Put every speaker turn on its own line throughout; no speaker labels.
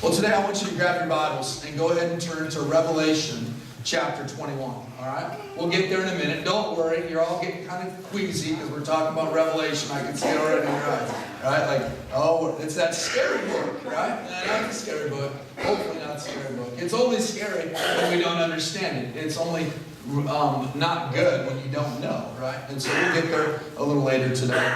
Well, today I want you to grab your Bibles and go ahead and turn to Revelation chapter 21, all right? We'll get there in a minute. Don't worry, you're all getting kind of queasy because we're talking about Revelation. I can see it already in your eyes, right? Like, oh, it's that scary book, right? Not the scary book. Hopefully not the scary book. It's only scary when we don't understand it. It's only not good when you don't know, right? And so we'll get there a little later today.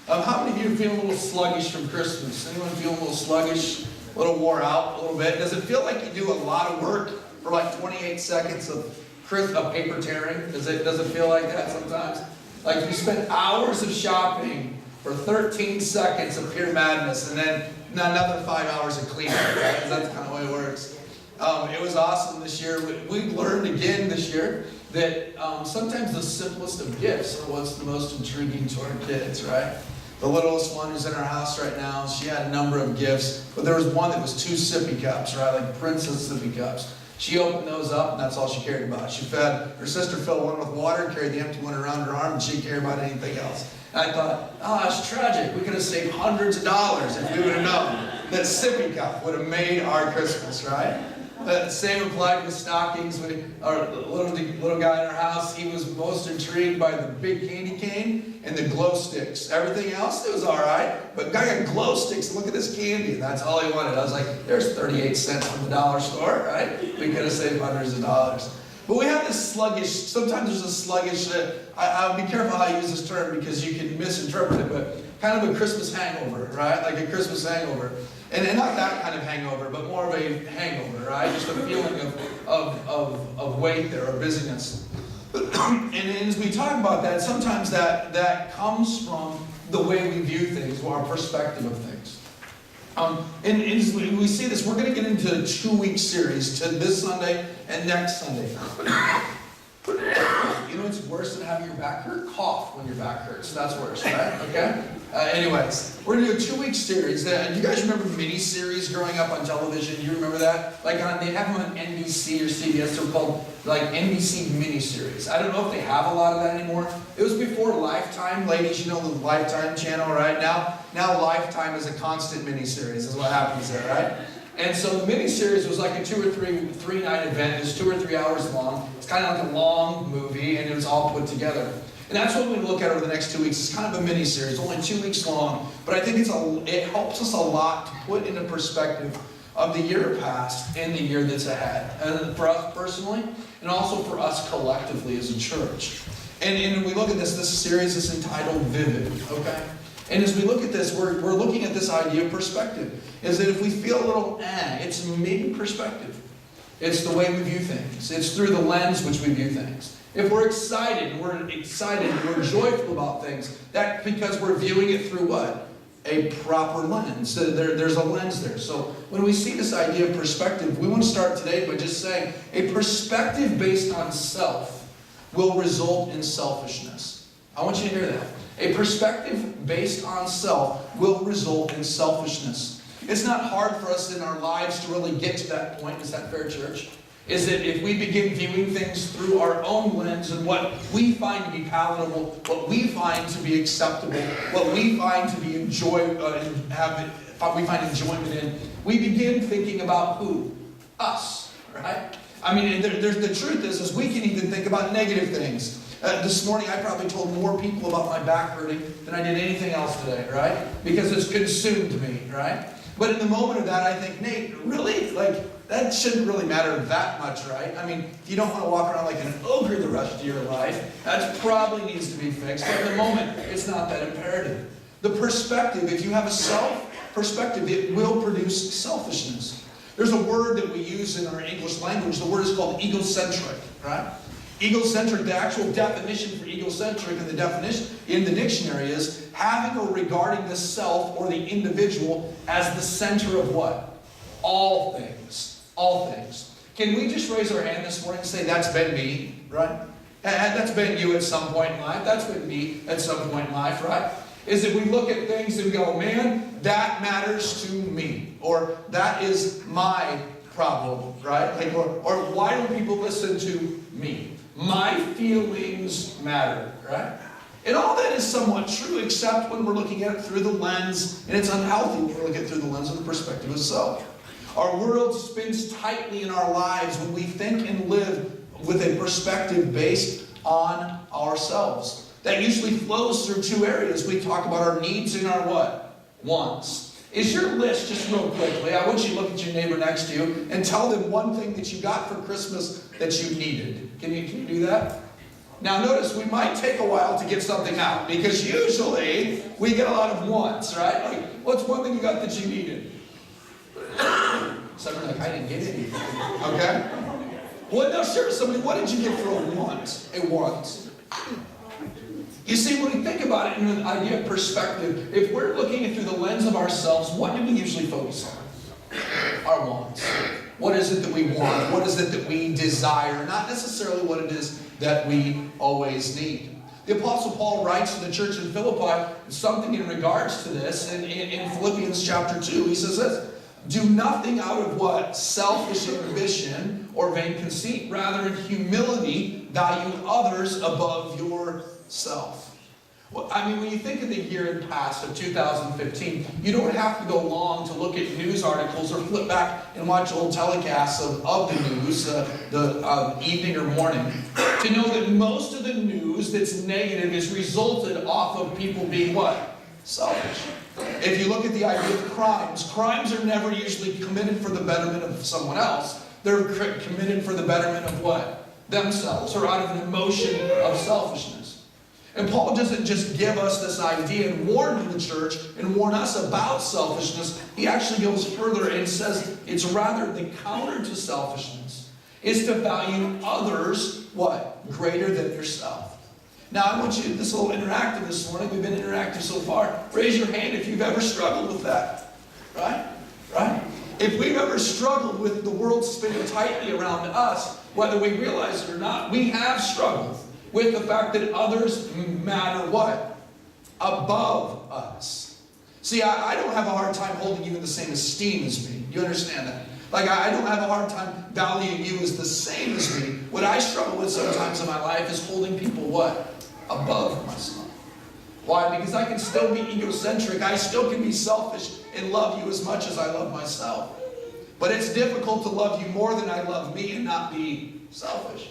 How many of you feel a little sluggish from Christmas? Anyone feel a little sluggish, a little wore out a little bit? Does it feel like you do a lot of work for like 28 seconds of paper tearing? Does it feel like that sometimes? Like you spent hours of shopping for 13 seconds of pure madness and then another 5 hours of cleaning, right? That's kind of the way it works. It was awesome this year. We've learned again this year that sometimes the simplest of gifts are what's the most intriguing to our kids, right? The littlest one who's in our house right now, she had a number of gifts, but there was one that was 2 sippy cups, right? Like princess sippy cups. She opened those up, and that's all she cared about. She fed her sister filled one with water and carried the empty one around her arm, and she didn't care about anything else. And I thought, it's tragic. We could have saved hundreds of dollars if we would have known that sippy cup would have made our Christmas, right? The same applied with stockings. Our little guy in our house, he was most intrigued by the big candy cane and the glow sticks. Everything else, it was all right. But guy got glow sticks. Look at this candy. And that's all he wanted. I was like, there's 38 cents from the dollar store, right? We could have saved hundreds of dollars. But we have this sluggish, sometimes there's a sluggish, I'll be careful how I use this term because you can misinterpret it, but kind of a Christmas hangover, right? Like a Christmas hangover. And not that kind of hangover, but more of a hangover, right? Just a feeling of weight there, or busyness. And as we talk about that, sometimes that comes from the way we view things, or our perspective of things. And as we see this, we're going to get into a 2-week series to this Sunday and next Sunday. You know what's worse than having your back hurt? Cough when your back hurts. That's worse, right? Okay? Anyways, we're going to do a 2-week series. Do you guys remember mini-series growing up on television? You remember that? Like they have them on NBC or CBS. They're called like NBC mini-series. I don't know if they have a lot of that anymore. It was before Lifetime. Ladies, you know the Lifetime channel, right? Now Lifetime is a constant mini-series is what happens there, right? And so the mini-series was like a 2 or 3 night event. It was 2 or 3 hours long. It's kind of like a long movie, and it was all put together. And that's what we're going to look at over the next 2 weeks. It's kind of a mini-series, only 2 weeks long. But I think it helps us a lot to put into perspective of the year past and the year that's ahead. And for us personally, and also for us collectively as a church. And when we look at this series is entitled Vivid, okay? And as we look at this, we're looking at this idea of perspective. Is that if we feel a little it's maybe perspective. It's the way we view things. It's through the lens which we view things. If we're excited, we're joyful about things, that's because we're viewing it through what? A proper lens. So there's a lens there. So when we see this idea of perspective, we want to start today by just saying a perspective based on self will result in selfishness. I want you to hear that. A perspective based on self will result in selfishness. It's not hard for us in our lives to really get to that point. Is that fair, church? Is that if we begin viewing things through our own lens and what we find to be palatable, what we find to be acceptable, what we find to be we find enjoyment in, we begin thinking about who? Us, right? I mean, the truth is we can even think about negative things. This morning I probably told more people about my back hurting than I did anything else today, right? Because it's consumed me, right? But in the moment of that, I think, Nate, really? Like, that shouldn't really matter that much, right? I mean, if you don't want to walk around like an ogre the rest of your life, that probably needs to be fixed. But in the moment, it's not that imperative. The perspective, if you have a self-perspective, it will produce selfishness. There's a word that we use in our English language. The word is called egocentric, right? Egocentric, the actual definition for egocentric in the dictionary is having or regarding the self or the individual as the center of what? All things. All things. Can we just raise our hand this morning and say, that's been me, right? And that's been you at some point in life. That's been me at some point in life, right? Is that we look at things and go, man, that matters to me. Or that is my problem, right? Like, or why don't people listen to me? My feelings matter, right? And all that is somewhat true, except when we're looking at it through the lens, and it's unhealthy when we're looking at it through the lens of the perspective of self. Our world spins tightly in our lives when we think and live with a perspective based on ourselves. That usually flows through two areas. We talk about our needs and our what? Wants. Is your list, just real quickly, I want you to look at your neighbor next to you and tell them one thing that you got for Christmas that you needed. Can you do that? Now notice, we might take a while to get something out, because usually we get a lot of wants, right? Like, what's one thing you got that you needed? Somebody like, I didn't get anything. Okay? Well, no, sure. Somebody, what did you get for a want? A want. You see, when we think about it in an idea of perspective, if we're looking it through the lens of ourselves, what do we usually focus on? Our wants. What is it that we want? What is it that we desire? Not necessarily what it is that we always need. The Apostle Paul writes to the church in Philippi something in regards to this. In Philippians chapter 2, he says this: do nothing out of what? Selfish ambition or vain conceit. Rather, in humility, value others above yourself. Well, I mean, when you think of the year past of 2015, you don't have to go long to look at news articles or flip back and watch old telecasts of the news, the evening or morning, to know that most of the news that's negative is resulted off of people being what? Selfish. If you look at the idea of crimes are never usually committed for the betterment of someone else. They're committed for the betterment of what? Themselves, or out of an emotion of selfishness. And Paul doesn't just give us this idea and warn the church and warn us about selfishness. He actually goes further and says it's rather the counter to selfishness is to value others, what? Greater than yourself. Now I want you, this little interactive this morning, we've been interactive so far. Raise your hand if you've ever struggled with that. Right? Right? If we've ever struggled with the world spinning tightly around us, whether we realize it or not, we have struggled with the fact that others matter what? Above us. See, I don't have a hard time holding you in the same esteem as me. You understand that? Like, I don't have a hard time valuing you as the same as me. What I struggle with sometimes in my life is holding people what? Above myself. Why? Because I can still be egocentric. I still can be selfish and love you as much as I love myself. But it's difficult to love you more than I love me and not be selfish.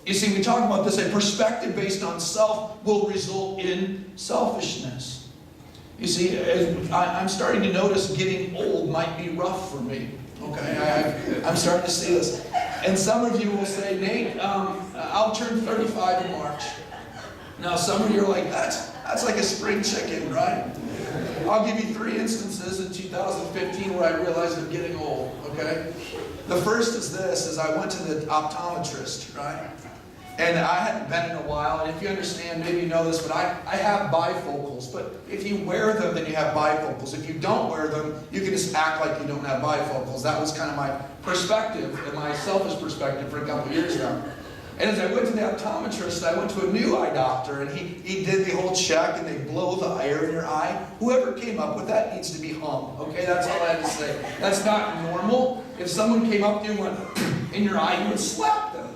You see, we talk about this, a perspective based on self will result in selfishness. You see, I'm starting to notice getting old might be rough for me. Okay, I'm starting to see this. And some of you will say, Nate, I'll turn 35 in March. Now some of you are like, that's like a spring chicken, right? I'll give you 3 instances in 2015 where I realized I'm getting old, okay? The first is this, is I went to the optometrist, right? And I hadn't been in a while, and if you understand, maybe you know this, but I have bifocals. But if you wear them, then you have bifocals. If you don't wear them, you can just act like you don't have bifocals. That was kind of my perspective, and my selfish perspective for a couple years now. And as I went to the optometrist, I went to a new eye doctor, and he did the whole check, and they blow the air in your eye. Whoever came up with that needs to be hung, okay? That's all I had to say. That's not normal. If someone came up to you and went in your eye, you would slap them.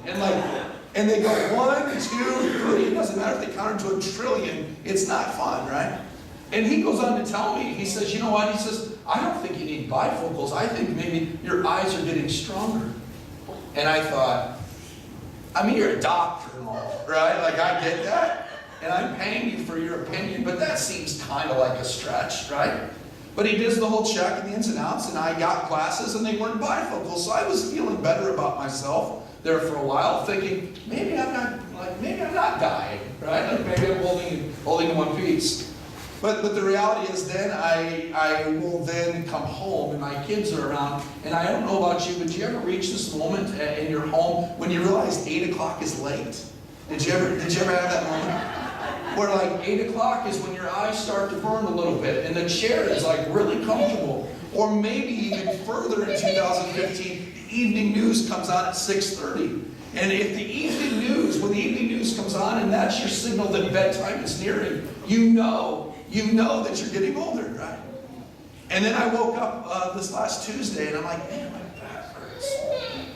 And they go 1, 2, 3. It doesn't matter if they count to 1 trillion. It's not fun, right? And he goes on to tell me, he says, you know what? He says, I don't think you need bifocals. I think maybe your eyes are getting stronger. And I thought, I mean, you're a doctor and all, right? Like, I get that. And I'm paying you for your opinion, but that seems kind of like a stretch, right? But he does the whole check and the ins and outs, and I got glasses, and they weren't bifocals. So I was feeling better about myself there for a while, thinking, maybe I'm not dying, right? Like maybe I'm holding in one piece. But the reality is then I will then come home and my kids are around, and I don't know about you, but do you ever reach this moment in your home when you realize 8 o'clock is late? Did you ever have that moment? Where like 8 o'clock is when your eyes start to burn a little bit and the chair is like really comfortable. Or maybe even further in 2015, the evening news comes on at 6:30. And if the evening news, when the evening news comes on and that's your signal that bedtime is nearing, you know that you're getting older, right? And then I woke up this last Tuesday and I'm like, man, my back hurts.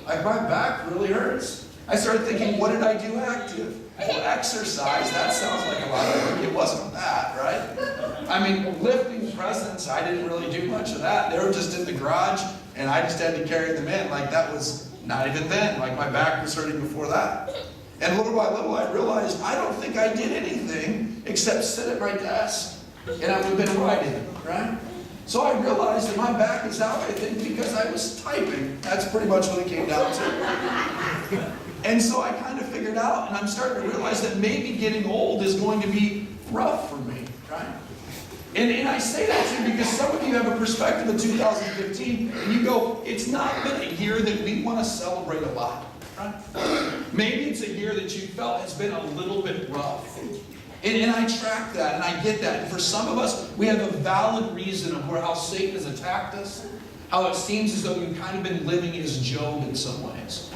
Like my back really hurts. I started thinking, what did I do active? Well, exercise, that sounds like a lot of work. It wasn't that, right? I mean, lifting presents, I didn't really do much of that. They were just in the garage And I just had to carry them in. Like that was not even then. Like my back was hurting before that. And little by little I realized I don't think I did anything except sit at my desk. And I would have been writing, right? So I realized that my back is out, I think, because I was typing. That's pretty much what it came down to. And so I kind of figured out, and I'm starting to realize that maybe getting old is going to be rough for me, right? And I say that to you because some of you have a perspective of 2015, and you go, it's not been a year that we want to celebrate a lot, right? Maybe it's a year that you felt has been a little bit rough. And I track that, and I get that. And for some of us, we have a valid reason of how Satan has attacked us, how it seems as though we've kind of been living as Job in some ways.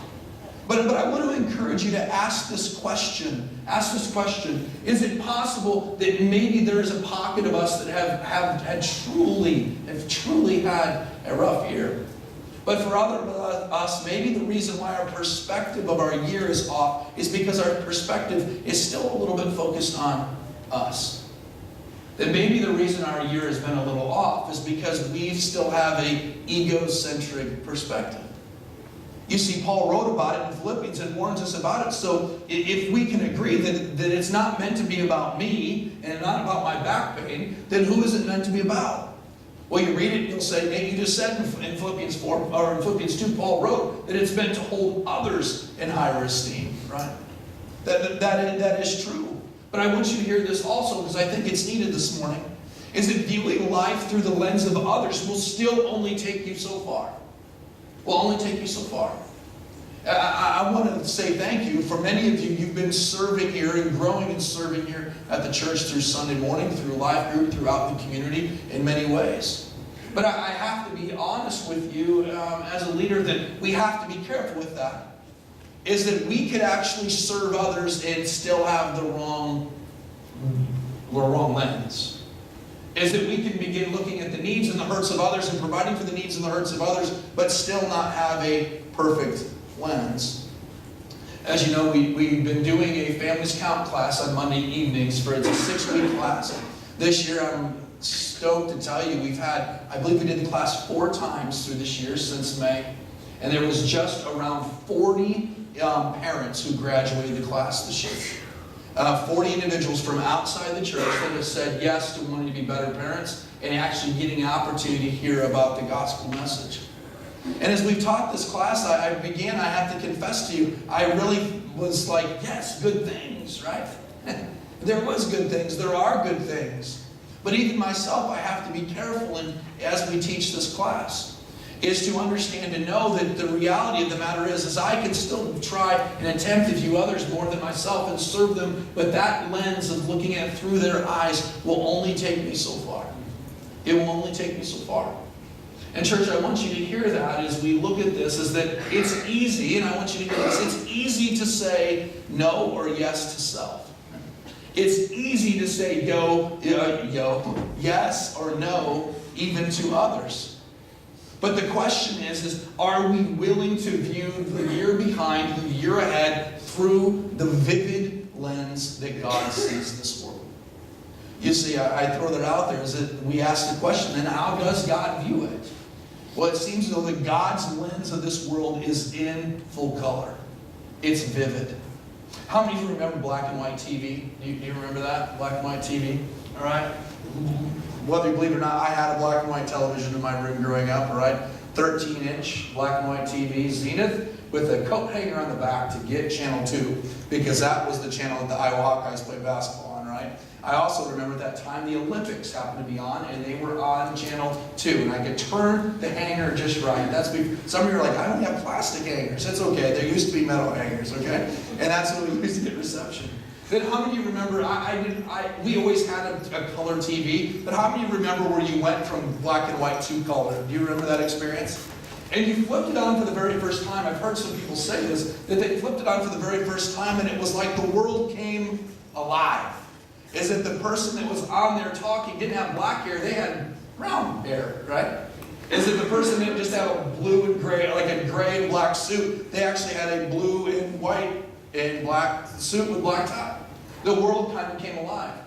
But I want to encourage you to ask this question. Ask this question. Is it possible that maybe there is a pocket of us that have truly had a rough year? But for other of us, maybe the reason why our perspective of our year is off is because our perspective is still a little bit focused on us. That maybe the reason our year has been a little off is because we still have an egocentric perspective. You see, Paul wrote about it in Philippians and warns us about it. So if we can agree that it's not meant to be about me and not about my back pain, then who is it meant to be about? Well, you read it and you'll say, hey, you just said in Philippians 4, or in Philippians 2, Paul wrote that it's meant to hold others in higher esteem, right? That is true. But I want you to hear this also, because I think it's needed this morning, is that viewing life through the lens of others will still only take you so far. Will only take you so far. I want to say thank you. For many of you, you've been serving here and growing and serving here at the church through Sunday morning, through life group, throughout the community in many ways. But I have to be honest with you as a leader that we have to be careful with that. Is that we could actually serve others and still have the wrong lens. Is that we can begin looking at the needs and the hurts of others and providing for the needs and the hurts of others, but still not have a perfect lens. As you know, we've been doing a Families Count class on Monday evenings it's a 6-week class. This year I'm stoked to tell you I believe we did the class 4 times through this year since May. And there was just around 40 parents who graduated the class this year. 40 individuals from outside the church that have said yes to wanting to be better parents and actually getting an opportunity to hear about the gospel message. And as we've taught this class, I have to confess to you, I really was like, yes, good things, right? There was good things, there are good things. But even myself, I have to be careful as we teach this class. Is to understand and know that the reality of the matter is I can still try and attempt to view others more than myself and serve them, but that lens of looking at it through their eyes will only take me so far. It will only take me so far. And church, I want you to hear that as we look at this, is that it's easy, and I want you to hear this, it's easy to say no or yes to self. It's easy to say yes or no even to others. But the question is are we willing to view the year behind, the year ahead, through the vivid lens that God sees this world? You see, I throw that out there, is that we ask the question, then how does God view it? Well, it seems as though that God's lens of this world is in full color. It's vivid. How many of you remember black and white TV? Do you remember that? Black and white TV? All right? Whether you believe it or not, I had a black and white television in my room growing up, all right? 13-inch black and white TV, Zenith, with a coat hanger on the back to get Channel 2, because that was the channel that the Iowa Hawkeyes played basketball on, right? I also remember at that time the Olympics happened to be on, and they were on Channel 2, and I could turn the hanger just right. Some of you are like, I don't have plastic hangers. It's okay. There used to be metal hangers, okay? And that's what we used to get reception. Then how many of you remember, we always had a color TV, but how many of you remember where you went from black and white to color? Do you remember that experience? And you flipped it on for the very first time. I've heard some people say this, that they flipped it on for the very first time and it was like the world came alive. Is that the person that was on there talking didn't have black hair, they had brown hair, right? Is that the person didn't just have a blue and gray, like a gray and black suit, they actually had a blue and white and black suit with black tie. The world kind of came alive.